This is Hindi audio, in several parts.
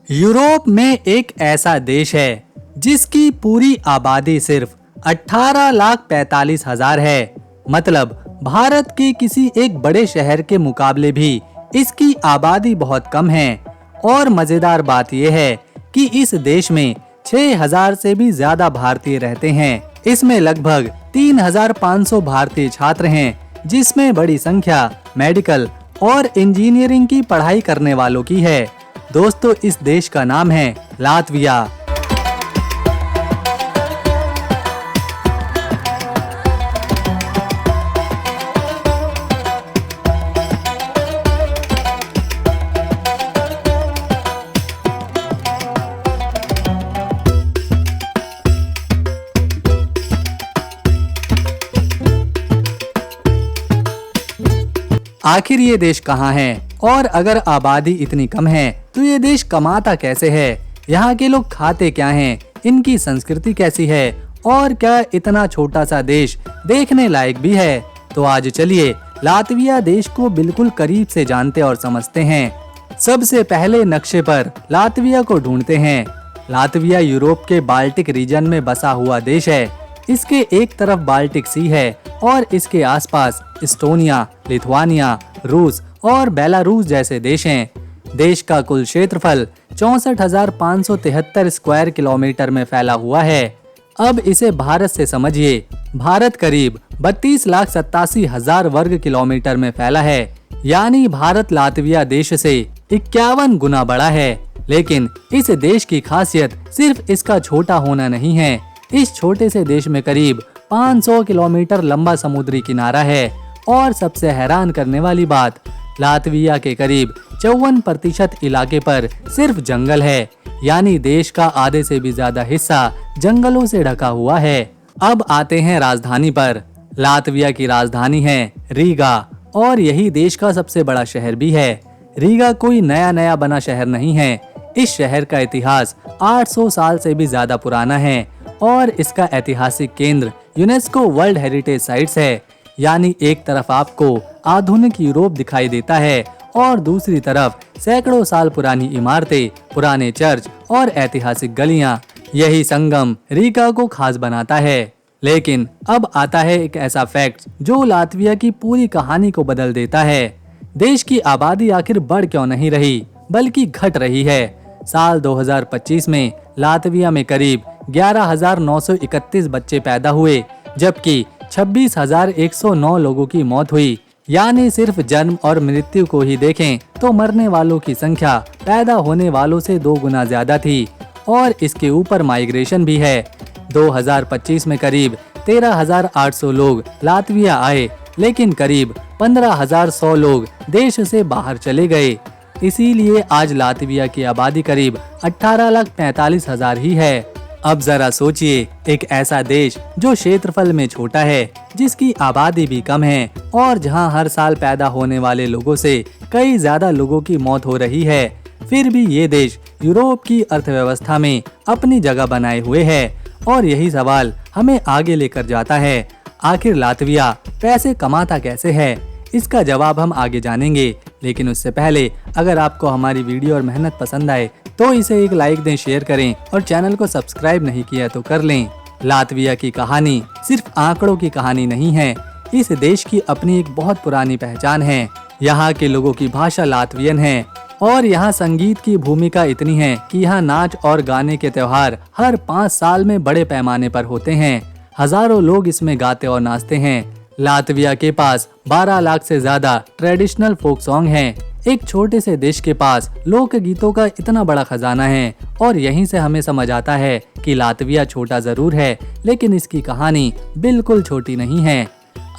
यूरोप में एक ऐसा देश है जिसकी पूरी आबादी सिर्फ 18,45,000 है। मतलब भारत के किसी एक बड़े शहर के मुकाबले भी इसकी आबादी बहुत कम है। और मजेदार बात यह है कि इस देश में 6,000 से भी ज्यादा भारतीय रहते हैं। इसमें लगभग 3,500 भारतीय छात्र हैं, जिसमें बड़ी संख्या मेडिकल और इंजीनियरिंग की पढ़ाई करने वालों की है। दोस्तों, इस देश का नाम है लातविया। आखिर ये देश कहाँ है और अगर आबादी इतनी कम है तो ये देश कमाता कैसे है? यहाँ के लोग खाते क्या हैं? इनकी संस्कृति कैसी है? और क्या इतना छोटा सा देश देखने लायक भी है? तो आज चलिए लातविया देश को बिल्कुल करीब से जानते और समझते हैं। सबसे पहले नक्शे पर लातविया को ढूंढते हैं। लातविया यूरोप के बाल्टिक रीजन में बसा हुआ देश है। इसके एक तरफ बाल्टिक सी है और इसके आसपास एस्टोनिया, लिथुआनिया, रूस और बेलारूस जैसे देश हैं। देश का कुल क्षेत्रफल 64,573 स्क्वायर किलोमीटर में फैला हुआ है। अब इसे भारत से समझिए। भारत करीब 32,87,000 वर्ग किलोमीटर में फैला है, यानी भारत लातविया देश से 51 गुना बड़ा है। लेकिन इस देश की खासियत सिर्फ इसका छोटा होना नहीं है। इस छोटे से देश में करीब 500 किलोमीटर लंबा समुद्री किनारा है। और सबसे हैरान करने वाली बात, लातविया के करीब 54% इलाके पर सिर्फ जंगल है, यानी देश का आधे से भी ज्यादा हिस्सा जंगलों से ढका हुआ है। अब आते हैं राजधानी पर। लातविया की राजधानी है रीगा और यही देश का सबसे बड़ा शहर भी है। रीगा कोई नया बना शहर नहीं है। इस शहर का इतिहास 800 साल से भी ज्यादा पुराना है और इसका ऐतिहासिक केंद्र यूनेस्को वर्ल्ड हेरिटेज साइट्स है। यानी एक तरफ आपको आधुनिक यूरोप दिखाई देता है और दूसरी तरफ सैकड़ों साल पुरानी इमारतें, पुराने चर्च और ऐतिहासिक गलियां। यही संगम रीगा को खास बनाता है। लेकिन अब आता है एक ऐसा फैक्ट जो लातविया की पूरी कहानी को बदल देता है। देश की आबादी आखिर बढ़ क्यों नहीं रही बल्कि घट रही है। साल 2025 में लातविया में करीब 11,931 बच्चे पैदा हुए, जबकि 26,109 लोगों की मौत हुई। यानी सिर्फ जन्म और मृत्यु को ही देखें तो मरने वालों की संख्या पैदा होने वालों से 2 गुना ज्यादा थी। और इसके ऊपर माइग्रेशन भी है। 2025 में करीब 13,800 लोग लातविया आए, लेकिन करीब 15,100 लोग देश से बाहर चले गए। इसीलिए आज लातविया की आबादी करीब 18,45,000 ही है। अब जरा सोचिए, एक ऐसा देश जो क्षेत्रफल में छोटा है, जिसकी आबादी भी कम है और जहां हर साल पैदा होने वाले लोगों से कई ज्यादा लोगों की मौत हो रही है, फिर भी ये देश यूरोप की अर्थव्यवस्था में अपनी जगह बनाए हुए है। और यही सवाल हमें आगे लेकर जाता है, आखिर लातविया पैसे कमाता कैसे है? इसका जवाब हम आगे जानेंगे। लेकिन उससे पहले अगर आपको हमारी वीडियो और मेहनत पसंद आए तो इसे एक लाइक दें, शेयर करें और चैनल को सब्सक्राइब नहीं किया तो कर लें। लातविया की कहानी सिर्फ आंकड़ों की कहानी नहीं है। इस देश की अपनी एक बहुत पुरानी पहचान है। यहाँ के लोगों की भाषा लातवियन है और यहाँ संगीत की भूमिका इतनी है कि यहाँ नाच और गाने के त्योहार हर 5 साल में बड़े पैमाने पर होते हैं। हजारों लोग इसमें गाते और नाचते हैं। लातविया के पास 12 लाख से ज्यादा ट्रेडिशनल फोक सॉन्ग हैं। एक छोटे से देश के पास लोक गीतों का इतना बड़ा खजाना है और यहीं से हमें समझ आता है कि लातविया छोटा जरूर है, लेकिन इसकी कहानी बिल्कुल छोटी नहीं है।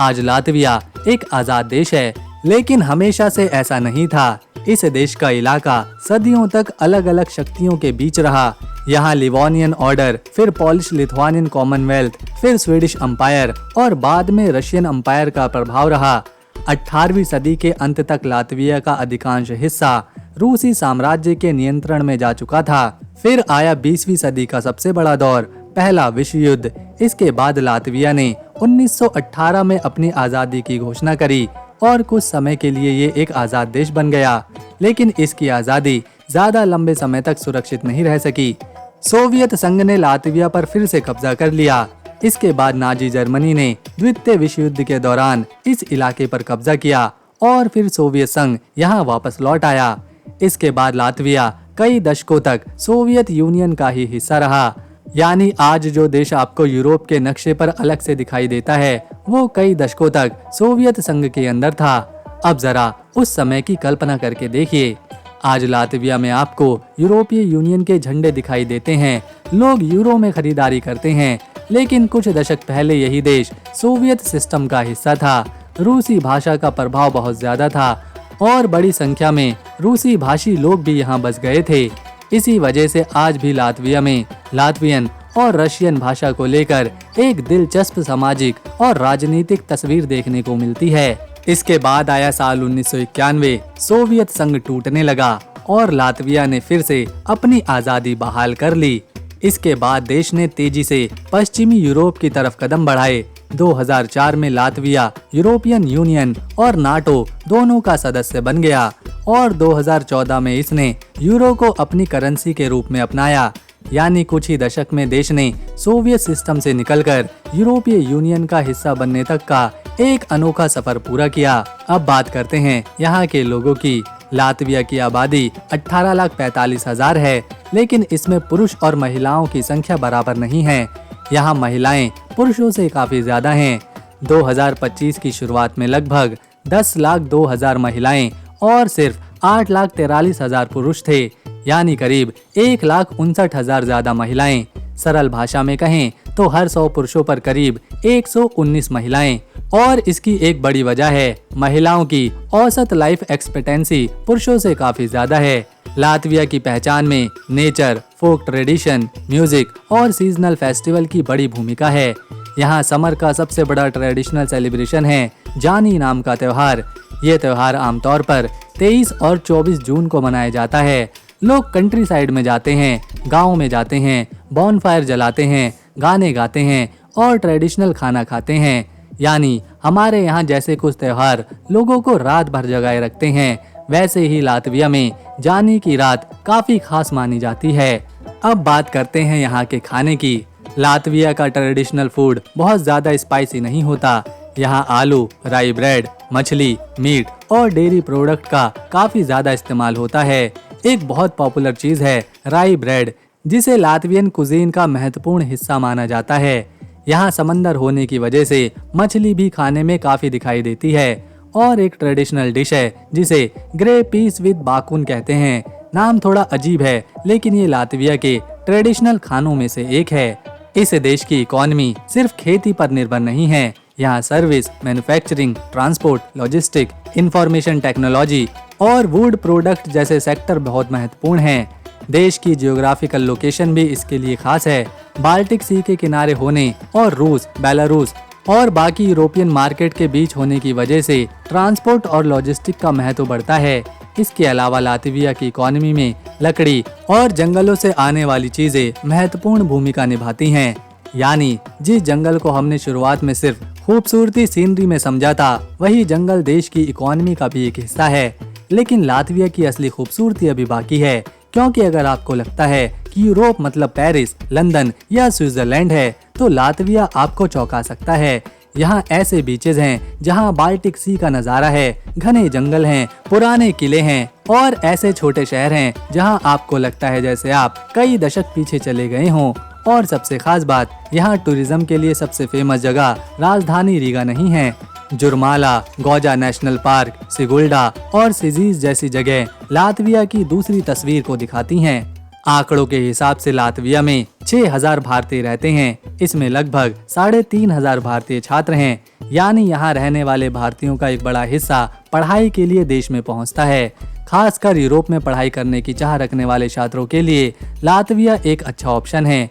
आज लातविया एक आजाद देश है, लेकिन हमेशा से ऐसा नहीं था। इस देश का इलाका सदियों तक अलग अलग शक्तियों के बीच रहा। यहाँ लिवोनियन ऑर्डर, फिर पॉलिश लिथुआनियन कॉमनवेल्थ, फिर स्वीडिश अंपायर और बाद में रशियन अंपायर का प्रभाव रहा। 18वीं सदी के अंत तक लातविया का अधिकांश हिस्सा रूसी साम्राज्य के नियंत्रण में जा चुका था। फिर आया 20वीं सदी का सबसे बड़ा दौर, पहला विश्व युद्ध। इसके बाद लातविया ने 1918 में अपनी आजादी की घोषणा करी और कुछ समय के लिए ये एक आजाद देश बन गया। लेकिन इसकी आजादी ज्यादा लंबे समय तक सुरक्षित नहीं रह सकी। सोवियत संघ ने लातविया पर फिर से कब्जा कर लिया। इसके बाद नाजी जर्मनी ने द्वितीय विश्व युद्ध के दौरान इस इलाके पर कब्जा किया और फिर सोवियत संघ यहाँ वापस लौट आया। इसके बाद लातविया कई दशकों तक सोवियत यूनियन का ही हिस्सा रहा। यानी आज जो देश आपको यूरोप के नक्शे पर अलग से दिखाई देता है, वो कई दशकों तक सोवियत संघ के अंदर था। अब जरा उस समय की कल्पना करके देखिए। आज लातविया में आपको यूरोपीय यूनियन के झंडे दिखाई देते हैं, लोग यूरो में खरीदारी करते हैं। लेकिन कुछ दशक पहले यही देश सोवियत सिस्टम का हिस्सा था। रूसी भाषा का प्रभाव बहुत ज्यादा था और बड़ी संख्या में रूसी भाषी लोग भी यहाँ बस गए थे। इसी वजह से आज भी लातविया में लातवियन और रशियन भाषा को लेकर एक दिलचस्प सामाजिक और राजनीतिक तस्वीर देखने को मिलती है। इसके बाद आया साल 1991, सोवियत संघ टूटने लगा और लातविया ने फिर से अपनी आजादी बहाल कर ली। इसके बाद देश ने तेजी से पश्चिमी यूरोप की तरफ कदम बढ़ाए। 2004 में लातविया यूरोपियन यूनियन और नाटो दोनों का सदस्य बन गया और 2014 में इसने यूरो को अपनी करेंसी के रूप में अपनाया। यानी कुछ ही दशक में देश ने सोवियत सिस्टम से निकलकर यूरोपीय यूनियन का हिस्सा बनने तक का एक अनोखा सफर पूरा किया। अब बात करते हैं यहाँ के लोगों की। लातविया की आबादी 18,45,000 है, लेकिन इसमें पुरुष और महिलाओं की संख्या बराबर नहीं है। यहाँ महिलाएं पुरुषों से काफी ज्यादा हैं। 2025 की शुरुआत में लगभग 10,02,000 महिलाएं और सिर्फ 8,43,000 पुरुष थे। यानी करीब 1,59,000 ज्यादा महिलाएं। सरल भाषा में कहें तो हर 100 पुरुषों पर करीब 119 महिलाएं। और इसकी एक बड़ी वजह है, महिलाओं की औसत लाइफ एक्सपेक्टेंसी पुरुषों से काफी ज्यादा है। लातविया की पहचान में नेचर, फोक ट्रेडिशन, म्यूजिक और सीजनल फेस्टिवल की बड़ी भूमिका है। यहाँ समर का सबसे बड़ा ट्रेडिशनल सेलिब्रेशन है जानी नाम का त्योहार। ये त्योहार आमतौर पर 23 और 24 जून को मनाया जाता है। लोग कंट्री साइड में जाते हैं, गाँव में जाते हैं, बॉनफायर जलाते हैं, गाने गाते हैं और ट्रेडिशनल खाना खाते हैं। यानी हमारे यहाँ जैसे कुछ त्योहार लोगों को रात भर जगाए रखते हैं, वैसे ही लातविया में जानी की रात काफी खास मानी जाती है। अब बात करते हैं यहाँ के खाने की। लातविया का ट्रेडिशनल फूड बहुत ज्यादा स्पाइसी नहीं होता। यहाँ आलू, राई ब्रेड, मछली, मीट और डेयरी प्रोडक्ट का काफी ज्यादा इस्तेमाल होता है। एक बहुत पॉपुलर चीज है राई ब्रेड, जिसे लातवियन कुजीन का महत्वपूर्ण हिस्सा माना जाता है। यहाँ समंदर होने की वजह से मछली भी खाने में काफी दिखाई देती है। और एक ट्रेडिशनल डिश है जिसे ग्रे पीस विद बाकुन कहते हैं। नाम थोड़ा अजीब है, लेकिन ये लातविया के ट्रेडिशनल खानों में से एक है। इस देश की इकोनॉमी सिर्फ खेती पर निर्भर नहीं है। यहाँ service, manufacturing, transport, logistic, information technology और वुड प्रोडक्ट जैसे सेक्टर बहुत महत्वपूर्ण हैं। देश की जियोग्राफिकल लोकेशन भी इसके लिए खास है। बाल्टिक सी के किनारे होने और रूस, बेलारूस और बाकी यूरोपियन मार्केट के बीच होने की वजह से ट्रांसपोर्ट और लॉजिस्टिक का महत्व बढ़ता है। इसके अलावा लातविया की इकोनॉमी में लकड़ी और जंगलों से आने वाली चीजें महत्वपूर्ण भूमिका निभाती हैं। यानी जिस जंगल को हमने शुरुआत में सिर्फ खूबसूरती सीनरी में समझा था, वही जंगल देश की इकोनॉमी का भी एक हिस्सा है। लेकिन लातविया की असली खूबसूरती अभी बाकी है, क्योंकि अगर आपको लगता है कि यूरोप मतलब पेरिस, लंदन या स्विट्जरलैंड है, तो लातविया आपको चौंका सकता है। यहाँ ऐसे बीचेस हैं जहाँ बाल्टिक सी का नजारा है, घने जंगल हैं, पुराने किले हैं और ऐसे छोटे शहर हैं जहाँ आपको लगता है जैसे आप कई दशक पीछे चले गए हों। और सबसे खास बात, यहाँ टूरिज्म के लिए सबसे फेमस जगह राजधानी रीगा नहीं है। जुर्माला, गौजा नेशनल पार्क, सिगुल्डा और सिजीज जैसी जगह लातविया की दूसरी तस्वीर को दिखाती हैं। आंकड़ों के हिसाब से लातविया में 6,000 भारतीय रहते हैं। इसमें लगभग 3,500 भारतीय छात्र हैं। यानी यहाँ रहने वाले भारतीयों का एक बड़ा हिस्सा पढ़ाई के लिए देश में पहुँचता है। खासकर यूरोप में पढ़ाई करने की चाह रखने वाले छात्रों के लिए लातविया एक अच्छा ऑप्शन है।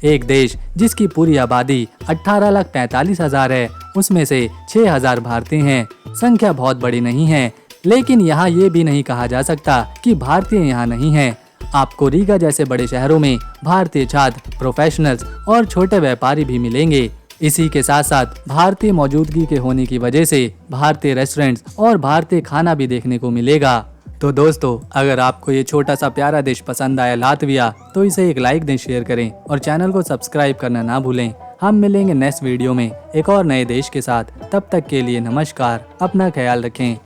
एक देश जिसकी पूरी आबादी 18,45,000 है, उसमें से 6,000 भारतीय हैं। संख्या बहुत बड़ी नहीं है, लेकिन यहाँ ये भी नहीं कहा जा सकता कि भारतीय यहाँ नहीं हैं। आपको रीगा जैसे बड़े शहरों में भारतीय छात्र, प्रोफेशनल्स और छोटे व्यापारी भी मिलेंगे। इसी के साथ साथ भारतीय मौजूदगी के होने की वजह से भारतीय रेस्टोरेंट्स और भारतीय खाना भी देखने को मिलेगा। तो दोस्तों, अगर आपको ये छोटा सा प्यारा देश पसंद आया लातविया, तो इसे एक लाइक दें, शेयर करें और चैनल को सब्सक्राइब करना ना भूलें। हम मिलेंगे नेक्स्ट वीडियो में एक और नए देश के साथ। तब तक के लिए नमस्कार, अपना ख्याल रखें।